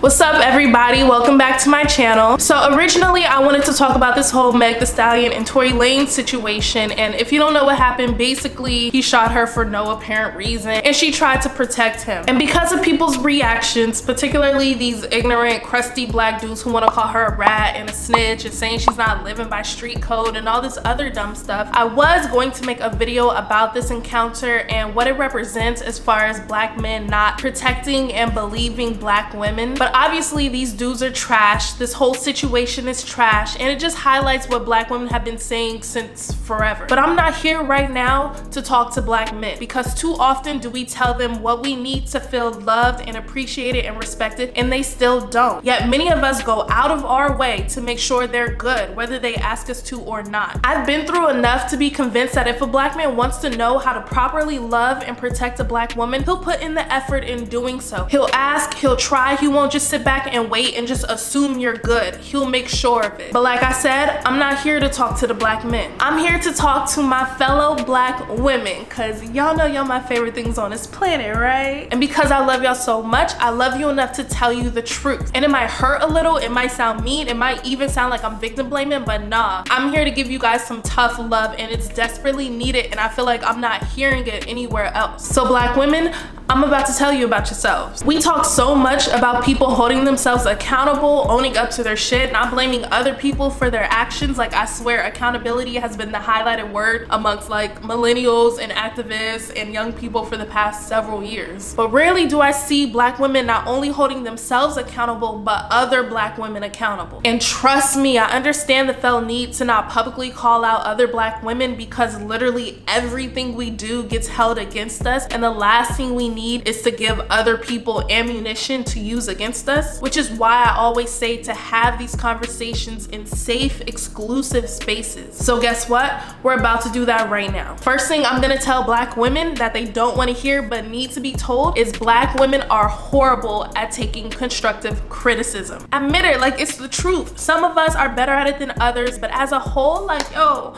What's up, everybody? Welcome back to my channel. So originally I wanted to talk about this whole Meg Thee Stallion and Tory Lanez situation, and if you don't know what happened, basically he shot her for no apparent reason and she tried to protect him. And because of people's reactions, particularly these ignorant crusty black dudes who want to call her a rat and a snitch and saying she's not living by street code and all this other dumb stuff, I was going to make a video about this encounter and what it represents as far as black men not protecting and believing black women. But obviously these dudes are trash. This whole situation is trash, and it just highlights what black women have been saying since forever. But I'm not here right now to talk to black men, because too often do we tell them what we need to feel loved and appreciated and respected, and they still don't. Yet many of us go out of our way to make sure they're good, whether they ask us to or not. I've been through enough to be convinced that if a black man wants to know how to properly love and protect a black woman, he'll put in the effort in doing so. He'll ask, he'll try, he won't just sit back and wait and just assume you're good. He'll make sure of it. But like I said, I'm not here to talk to the black men. I'm here to talk to my fellow black women, because y'all know y'all my favorite things on this planet, right? And because I love y'all so much, I love you enough to tell you the truth. And it might hurt a little, it might sound mean, it might even sound like I'm victim blaming, but nah. I'm here to give you guys some tough love, and it's desperately needed, and I feel like I'm not hearing it anywhere else. So black women, I'm about to tell you about yourselves. We talk so much about people holding themselves accountable, owning up to their shit, not blaming other people for their actions. Like, I swear accountability has been the highlighted word amongst like millennials and activists and young people for the past several years. But rarely do I see black women not only holding themselves accountable, but other black women accountable. And trust me, I understand the felt need to not publicly call out other black women, because literally everything we do gets held against us, and the last thing we need is to give other people ammunition to use against us, which is why I always say to have these conversations in safe, exclusive spaces. So guess what? We're about to do that right now. First thing I'm gonna tell black women that they don't want to hear but need to be told is black women are horrible at taking constructive criticism. Admit it, like, it's the truth. Some of us are better at it than others, but as a whole, like, yo,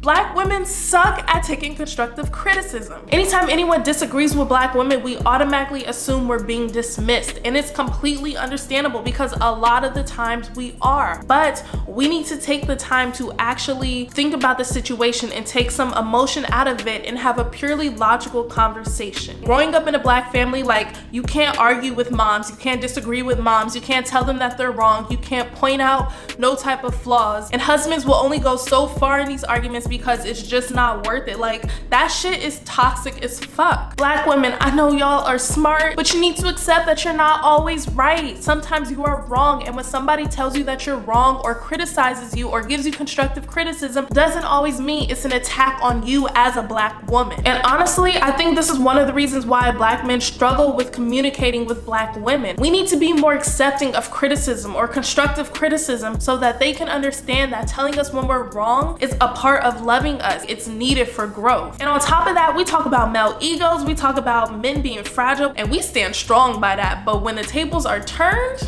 black women suck at taking constructive criticism. Anytime anyone disagrees with black women, we automatically assume we're being dismissed, and it's completely understandable because a lot of the times we are. But we need to take the time to actually think about the situation and take some emotion out of it and have a purely logical conversation. Growing up in a black family, like, you can't argue with moms, you can't disagree with moms, you can't tell them that they're wrong, you can't point out no type of flaws, and husbands will only go so far in these arguments because it's just not worth it. Like, that shit is toxic as fuck. Black women, I know y'all are smart, but you need to accept that you're not always right. Sometimes you are wrong, and when somebody tells you that you're wrong or criticizes you or gives you constructive criticism, doesn't always mean it's an attack on you as a black woman. And honestly, I think this is one of the reasons why black men struggle with communicating with black women. We need to be more accepting of criticism or constructive criticism so that they can understand that telling us when we're wrong is a part of loving us. It's needed for growth. And on top of that, we talk about male egos, we talk about men being fragile, and we stand strong by that. But when the tables are turned,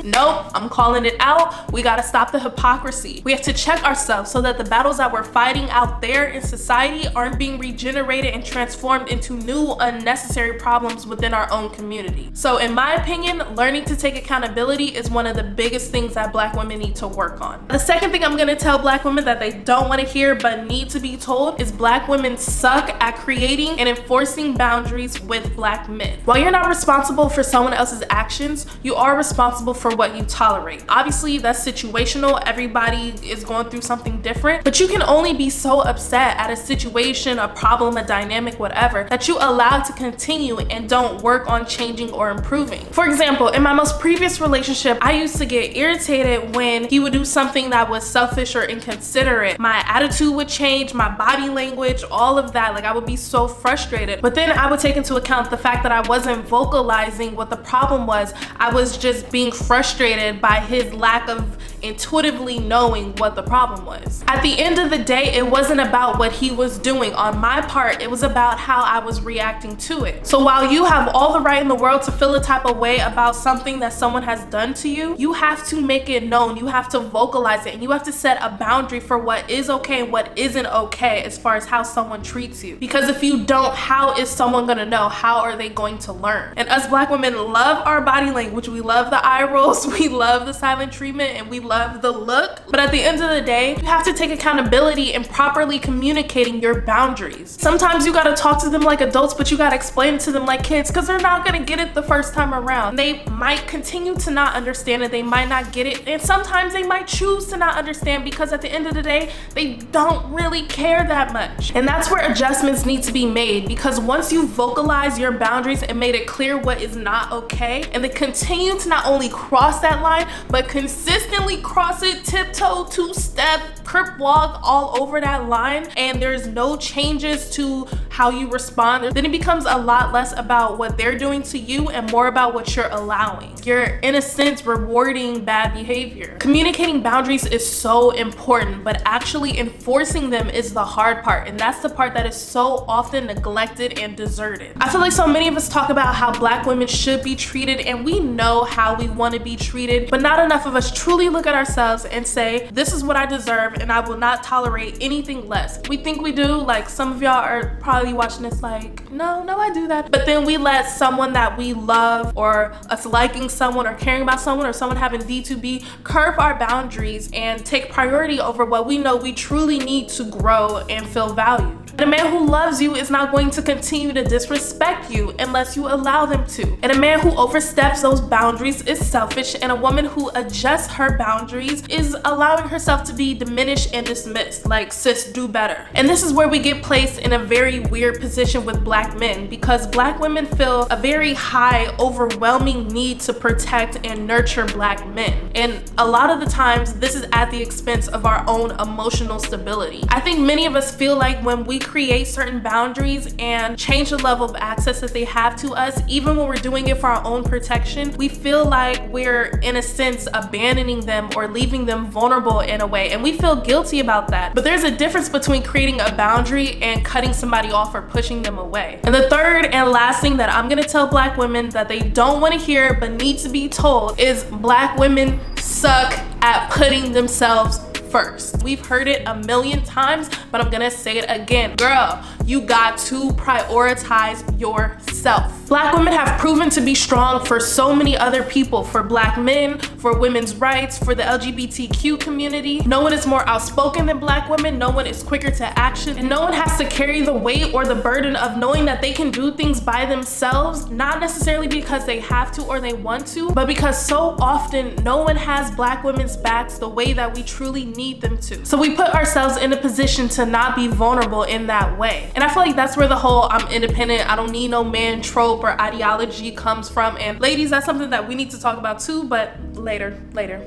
nope, I'm calling it out. We gotta stop the hypocrisy. We have to check ourselves so that the battles that we're fighting out there in society aren't being regenerated and transformed into new unnecessary problems within our own community. So in my opinion, learning to take accountability is one of the biggest things that black women need to work on. The second thing I'm gonna tell black women that they don't want to hear but need to be told is black women suck at creating and enforcing boundaries with black men. While you're not responsible for someone else's actions, you are responsible for what you tolerate. Obviously, that's situational. Everybody is going through something different, but you can only be so upset at a situation, a problem, a dynamic, whatever, that you allow to continue and don't work on changing or improving. For example, in my most previous relationship, I used to get irritated when he would do something that was selfish or inconsiderate. My attitude would change, my body language, all of that. Like, I would be so frustrated. But then I would take into account the fact that I wasn't vocalizing what the problem was. I was just being frustrated by his lack of intuitively knowing what the problem was. At the end of the day, it wasn't about what he was doing on my part, it was about how I was reacting to it. So while you have all the right in the world to feel a type of way about something that someone has done to you, you have to make it known, you have to vocalize it, and you have to set a boundary for what is okay and what isn't okay as far as how someone treats you. Because if you don't, how is someone gonna know? How are they going to learn? And us Black women love our body language. We love the eye rolls, we love the silent treatment, and we love the look. But at the end of the day, you have to take accountability in properly communicating your boundaries. Sometimes you gotta talk to them like adults, but you gotta explain it to them like kids, because they're not gonna get it the first time around. They might continue to not understand it, they might not get it, and sometimes they might choose to not understand because at the end of the day, they don't really care that much. And that's where adjustments need to be made, because once you vocalize your boundaries and made it clear what is not okay, and they continue to not only cross that line, but consistently cross it, tiptoe, two-step, crip walk all over that line, and there's no changes to how you respond, then it becomes a lot less about what they're doing to you and more about what you're allowing. You're, in a sense, rewarding bad behavior. Communicating boundaries is so important, but actually enforcing them is the hard part, and that's the part that is so often neglected and deserted. I feel like so many of us talk about how Black women should be treated, and we know how we want to be treated, but not enough of us truly look at ourselves and say, this is what I deserve and I will not tolerate anything less. We think we do, like some of y'all are probably watching this like, no, I do that. But then we let someone that we love, or us liking someone or caring about someone, or someone having D2B, curve our boundaries and take priority over what we know we truly need to grow and feel valued. And a man who loves you is not going to continue to disrespect you unless you allow them to. And a man who oversteps those boundaries is selfish, and a woman who adjusts her boundaries is allowing herself to be diminished and dismissed. Like, sis, do better. And this is where we get placed in a very weird position with Black men, because Black women feel a very high, overwhelming need to protect and nurture Black men. And a lot of the times, this is at the expense of our own emotional stability. I think many of us feel like when we create certain boundaries and change the level of access that they have to us, even when we're doing it for our own protection, we feel like we're, in a sense, abandoning them or leaving them vulnerable in a way, and we feel guilty about that. But there's a difference between creating a boundary and cutting somebody off or pushing them away. And the third and last thing that I'm gonna tell Black women that they don't want to hear but need to be told is Black women suck at putting themselves first. We've heard it a million times, but I'm gonna say it again. Girl, you got to prioritize yourself. Black women have proven to be strong for so many other people, for Black men, for women's rights, for the LGBTQ community. No one is more outspoken than Black women, no one is quicker to action, and no one has to carry the weight or the burden of knowing that they can do things by themselves, not necessarily because they have to or they want to, but because so often no one has Black women's backs the way that we truly need them to. So we put ourselves in a position to not be vulnerable in that way. And I feel like that's where the whole I'm independent, I don't need no man trope or ideology comes from. And ladies, that's something that we need to talk about too, but later.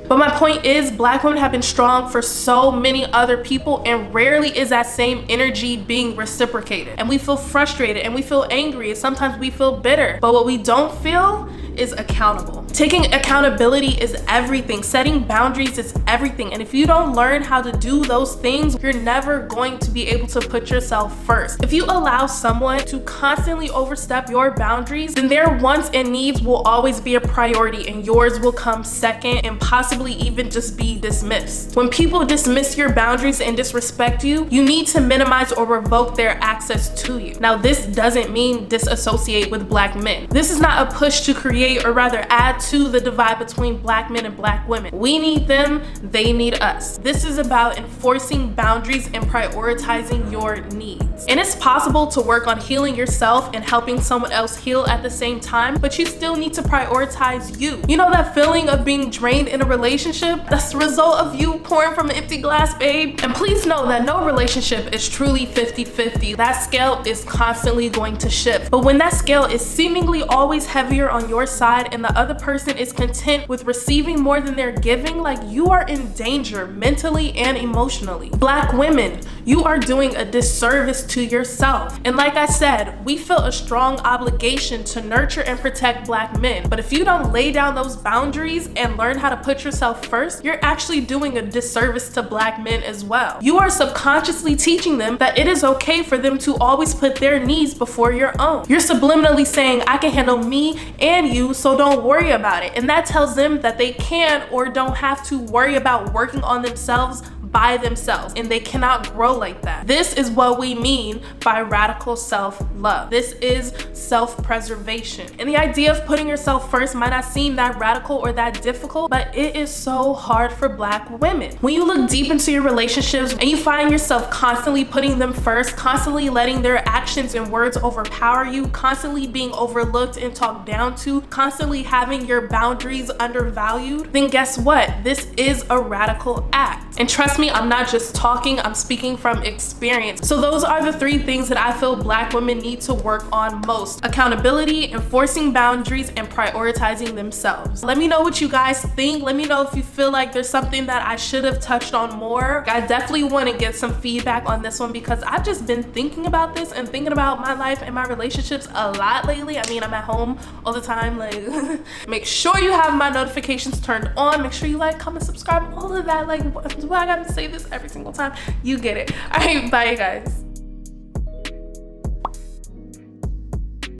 But my point is, Black women have been strong for so many other people, and rarely is that same energy being reciprocated. And we feel frustrated and we feel angry, and sometimes we feel bitter. But what we don't feel is accountable. Taking accountability is everything. Setting boundaries is everything. And if you don't learn how to do those things, you're never going to be able to put yourself first. If you allow someone to constantly overstep your boundaries, then their wants and needs will always be a priority, and yours will come second and possibly even just be dismissed. When people dismiss your boundaries and disrespect you, you need to minimize or revoke their access to you. Now, this doesn't mean disassociate with Black men. This is not a push to create, or rather add to, the divide between Black men and Black women. We need them, they need us. This is about enforcing boundaries and prioritizing your needs. And it's possible to work on healing yourself and helping someone else heal at the same time, but you still need to prioritize you. You know that feeling of being drained in a relationship? That's the result of you pouring from an empty glass, babe. And please know that no relationship is truly 50-50. That scale is constantly going to shift. But when that scale is seemingly always heavier on your side and the other person person is content with receiving more than they're giving, like, you are in danger mentally and emotionally. Black women, you are doing a disservice to yourself. And like I said, we feel a strong obligation to nurture and protect Black men. But if you don't lay down those boundaries and learn how to put yourself first, you're actually doing a disservice to Black men as well. You are subconsciously teaching them that it is okay for them to always put their needs before your own. You're subliminally saying, I can handle me and you, so don't worry about it. And that tells them that they can or don't have to worry about working on themselves by themselves, and they cannot grow like that. This is what we mean by radical self-love. This is self-preservation. And the idea of putting yourself first might not seem that radical or that difficult, but it is so hard for Black women. When you look deep into your relationships and you find yourself constantly putting them first, constantly letting their actions and words overpower you, constantly being overlooked and talked down to, constantly having your boundaries undervalued, then guess what? This is a radical act. And trust me, I'm not just talking, I'm speaking from experience. So those are the 3 things that I feel Black women need to work on most: accountability, enforcing boundaries, and prioritizing themselves. Let me know what you guys think. Let me know if you feel like there's something that I should have touched on more. I definitely want to get some feedback on this one because I've just been thinking about this and thinking about my life and my relationships a lot lately. I mean, I'm at home all the time. Like, make sure you have my notifications turned on. Make sure you like, comment, subscribe, all of that. Like, do I gotta say this every single time? You get it. All right, bye, you guys.